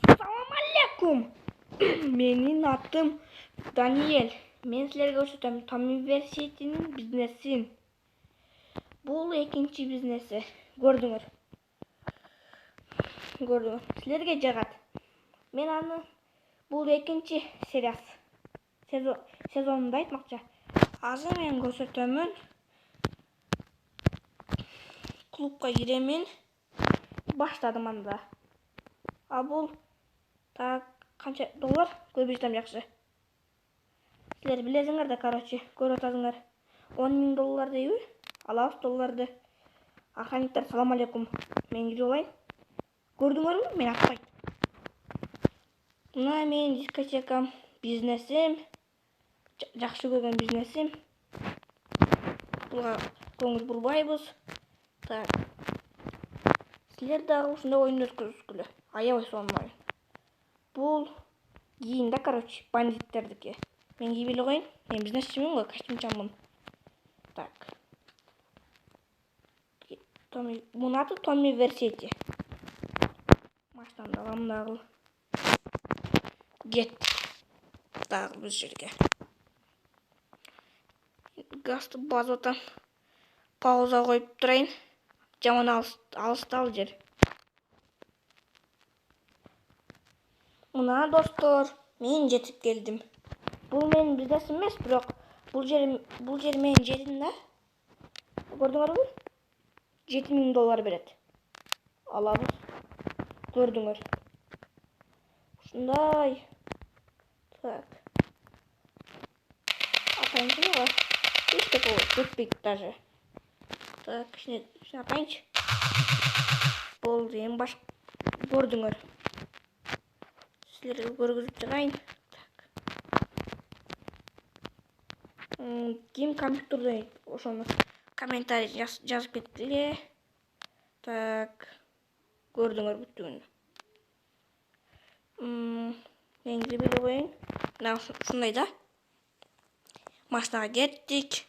Assalamu alaikum. Menin atım Daniel. Men sizlerge көрсөтөм Tom University'nin biznesin. Бул экинчи бизнеси. Көрдүңөр. Sizlerge жагат. Мен аны бул экинчи сериясы. Сезонунда айтмакчы. Азыр мен көрсөтөмүн. Клубка киремин. Баштадым анда. А бул так канча доллар көрбөйсөм жакшы. Силер билесиңер да, короче, көрүп атасыңар. 10 000 доллар дейби? Алабыз долларды. Охранниктер, салам алейкум. Мен кирип алайын. Көрдүңөрбү? Мен атпайт. Мына менин дискотекам, бизнесим. Жакшы көргөн бизнесим. Буга көңүл бурбайбыз. Так. Силер дагы ушундай оюн өткөрүшкүлө. Аябай сонун оюн. Бул кийин да, короче, бандиттердики. Мен кийип эле коеюн. Мен бизнесчимин го, костюмчамын. Так. Мунун аты Tom University. Маштанды алам дагы. Кет. Дагы бир жерге. Газды басып атам. Пауза коюп турайын. Жаман алыстал жер. Мына достор, мен жетип келдим. Бул менин бизнесим эмес, бирок бул жер менин жерим да. Көрдүңөрбү? 7 000 доллар берет. Алабыз. Көрдүңөр. Ушундай. Так. Атайынчы бар. Эчтеке болот, жетпейт даже. Так, ишне атайынчы. Болду, эми баш көрдүңөр. Силерге көргүзүп чыгайын. Ким компьютерде ошону комментарий жазып кеткиле. Так. Көрдүңөр бүттүгүн. Мен кирип эле коеюн. Мына ушундай да. Машинага кеттик.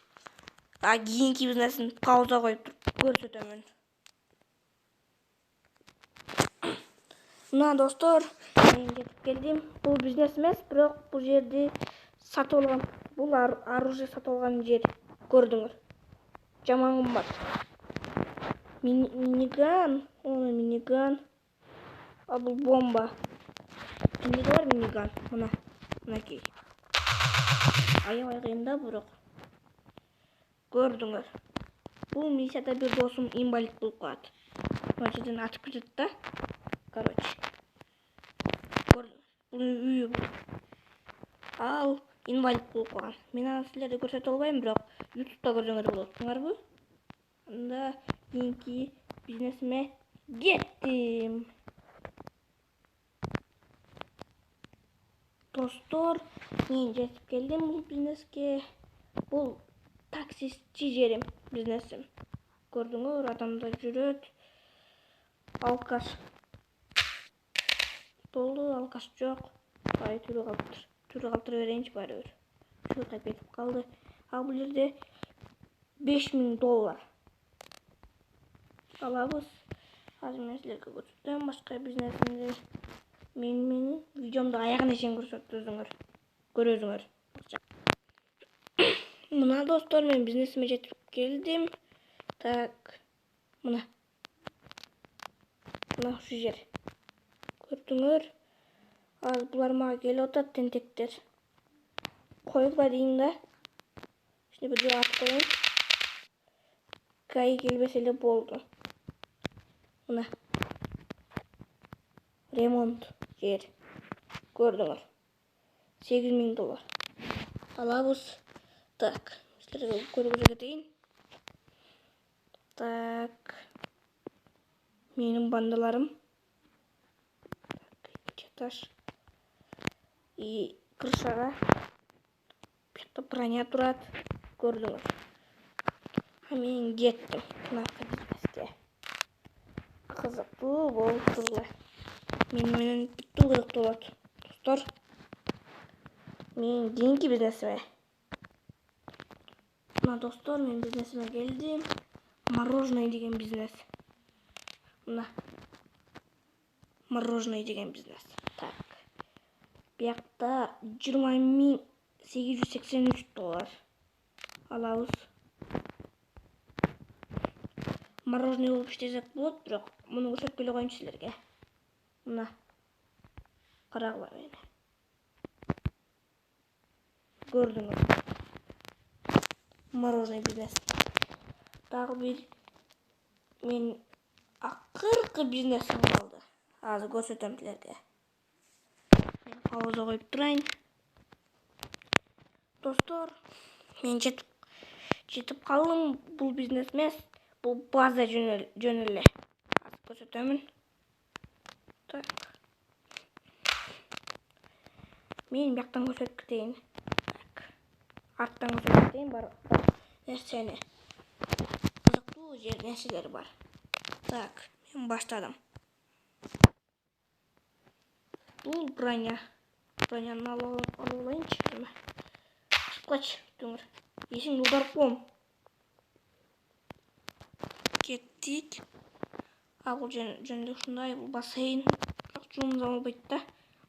Кийинки бизнесин пауза коюп көрсөтөмүн. Мына достор, мен жетип келдим. Бул бизнес эмес, бирок бул жерди сатып алган. Бул оружие сатып алган жер. Көрдүңөр. Жаман кымбат. Миниган, миниган. А бул бомба. Эмне бар миниган? Мынакей. Аябай кыйын да, бирок. Көрдүңөр. Бул миссияда бир досум инвалид болуп калат. Мына жерден атып кетет да. Короче. Көрдүңөр. Бул үйү. Ал инвалид болуп калган. Мен аны силерге көрсөтө албайм, бирок YouTube'да көрсөңөр болот. Туңарбы? Анда кийинки бизнесиме кеттим. Достор, мен жетип келдим бул бизнеске. Бул таксистчи жерим, бизнесим. Көрдүңөр, адамдар жүрөт. Алкаш. Болду, алкаш жок. Бай түрү калтырып берейинчи баары бир. Шурка кетип калды. А бул жерде 5 000 доллар. Алабыз. Азыр мен силерге көрсөтөм башка бизнесимди. Менин видеомду аягына чейин көрөзүңөр. Мына достор, мен бизнесиме жетип келдим. Так. Мына ушу жер. Көрдүңөр. Азыр булар мага келип атат, тентектер. Койгула дейин да. Ишни бир жер атып коеюн. Кай келбесе эле болду. Мына. Ремонт жер. Көрдүңөр. 8 000 доллар. Алабыз. Так. Силерге көргөзө кетейин. Так. Менин бандаларым. Этаж. И крышага. Бuyakta броня турат. Көрдүңөр. Мен кеттим. Мынакы бизнеске. Кызыктуу болуп турду. Менен бүттү кызыктуу болот. Достор. Мен кийинки бизнесиме. Мына достор, мен бизнесиме келдим. Мороженое деген бизнес. Мына. Мороженое деген бизнес. Buyakta 20.883 dolar alabыз. Мороженое болуп иштесек болот, бирок муну көрсөтпөй эле коеюн силерге. Мына карагыла мени. Көрдүңүз. Мороженое бизнес. Дагы бир мен акыркы бизнесим калды. Азыр көрсөтөм силерге. Пауза коюп турайын. Достор, мен жетип калдым. Бул бизнес эмес, бул база жөн эле. Азыр көрсөтөмүн. Так. Мен бияктан көрсөтүп кетейин. Так. Арттан көрсөтүп кетейин бар нерсени. Кызыктуу нерселер бар. Так, мен баштадым. Бул броня. Броняны алып алайынчы. Кач, түңүр. Есиң ударып коем. Кеттик. Бул жөнүндө ушундай, бул бассейн. Жуунуп албайт да.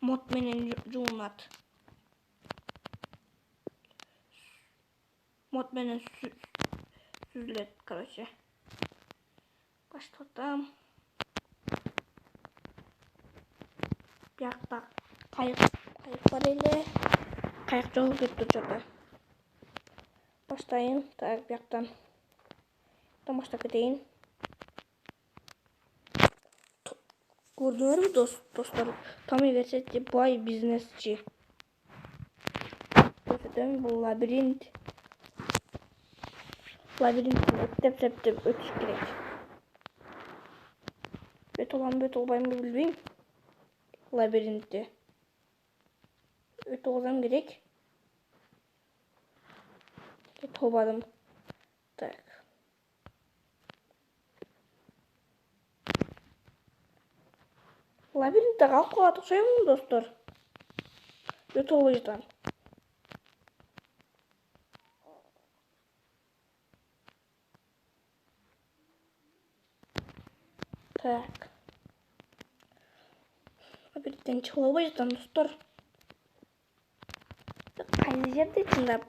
Мод менен жуунат. Мод менен сүзүлөт, короче. Баштатам. Биякта кайык бар эле. Кайык жоголуп кетти учурда. Баштайын. Так, бияктан баштап кетейин. Көрдүңөрбү достор? Tommy Vercetti бай бизнесчи. Көрсөтөм, бул лабиринт. Лабиринттен эптеп өтүш керек. Өтө аламбы, өтө албаймбы билбейм. Лабиринтте өтө алсам керек. Өтө албадым. Так. Лабиринтте калып калат окшойм, достор. Өтө албай жатам. Так. Лабиринттен чыга албай жатам, достор. Кайсы жерде чындап?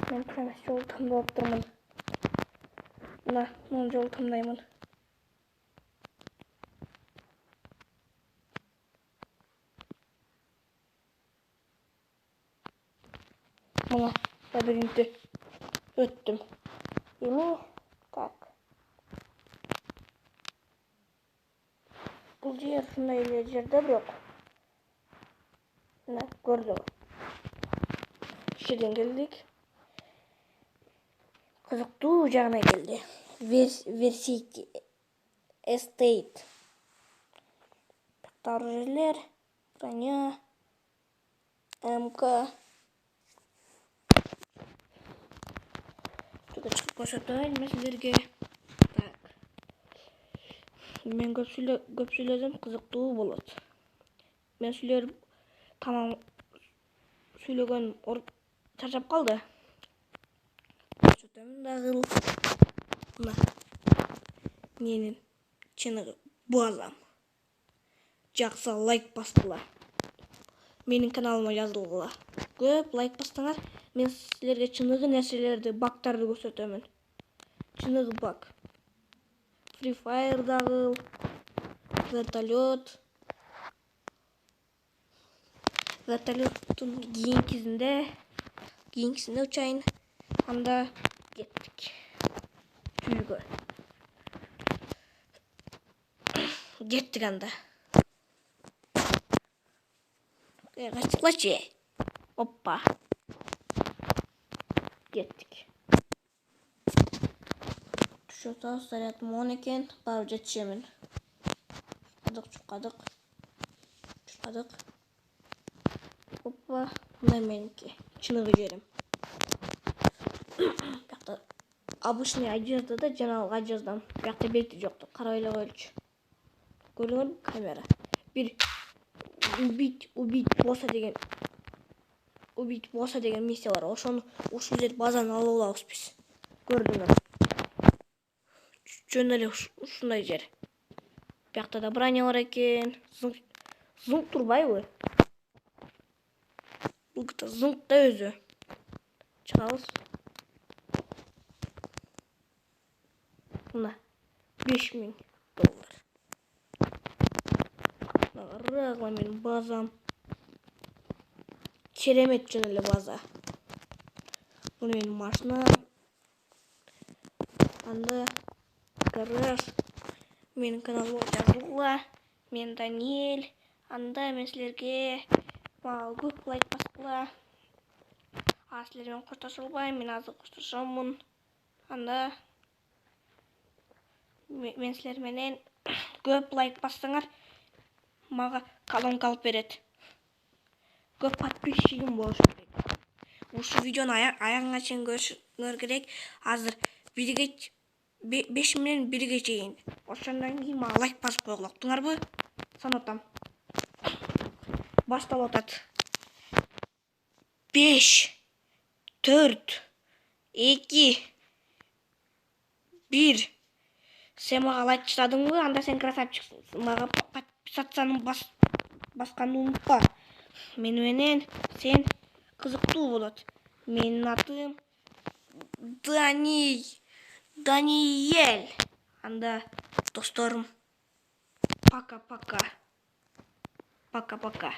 Мен туура жол тандап турмун. Мына, муну жол тандаймын. Мына лабиринтти өттүм. Эми так. Бул жер ушундай эле жерде, бирок мына көрдүм. Жерден келдик. Кызыктуу жагына келди. Vercetti Estate. Тары жерлер, броня, МК. Түгө чыгып көрсөтөйүн мен силерге. Так. Мен көп сүйлөсөм кызыктуу болот. Мен тамам сүйлөгөн чарчап калды. Көрсөтөм дагы. Мына менин чыныгы базам. Жакса лайк баскыла. Менин каналыма жазылгыла. Көп лайк бассаңар, мен силерге чыныгы нерселерди, бактарды көрсөтөмүн. Чыныгы бак. Free Fire дагы, вертолет. Вертолеттун кийинкисинде учайын. Анда кеттик. Чүйгө. Кеттик анда. Качтыклачы. Оппа. Кеттик. Түшөтө заряд мон экен, барып жетишемин. Чукадык. Оппа, мына меники. Чыныгы жерим. Бакта обычный одежда да, жанагы одеждам. Бакта бети жокту. Карабай эле коелучу. Көрдүңөрбү камера? Бир убить босса деген миссия бар. Ошону ушул жер базаны алып алабыз биз. Көрдүңөр. Жөн эле ушундай жер. Бияқта да броня бар екен. Зыңқ тұрбайбы? Бұл кітап зыңқ та өзі. Шығабыз. Мына $5000. Рағла менің базам. Керемет жөнелі база. Бұл менің машинам. Анда гараж. Менің каналым жазылға. Мен Даниэль. Анда мен сілерге көп лайк басқыла. Сілермен қоштасылбайм. Мен азыр қошташамын. Анда мен сілерменен көп лайк бассаңар, маға колонка алып берет. Көп подписчигім болуш керек. Ушу видеоны аяғына чейин көрүшүңөр керек. Азыр 5 менен 1-ге чейин. Ошондон кийин мага лайк басып койгула. Уктуңарбы? Санатам. Башталып атат. 5, 4, 2, 1. Сен мага лайк чыдадыңбы? Анда сен красавчиксың. Мага подписаться басканды унутпа. Мени менен сен кызыктуу болот. Менин атым Даниэль. Анда досторум, пока-пока. Пока-пока.